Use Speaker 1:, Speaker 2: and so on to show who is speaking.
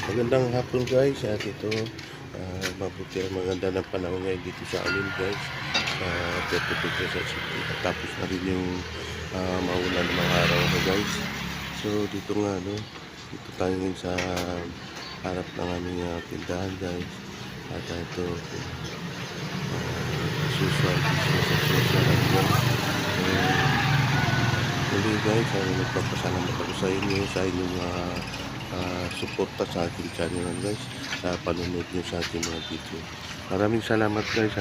Speaker 1: Magandang hapon guys, at ito mabuti ang maganda ng panahon ngayon dito sa amin guys sa Puerto Princesa City. Tapos na rin yung maulan ng mga araw na guys. So dito nga dito tayo ngayon sa harap ng aming tindahan guys. At ito usual business as usual lang guys. Muli guys, nagpapasalamat ako sa inyo sa inyong suporta sa aking channel guys, sa panunod nyo sa aking mga video. Maraming salamat guys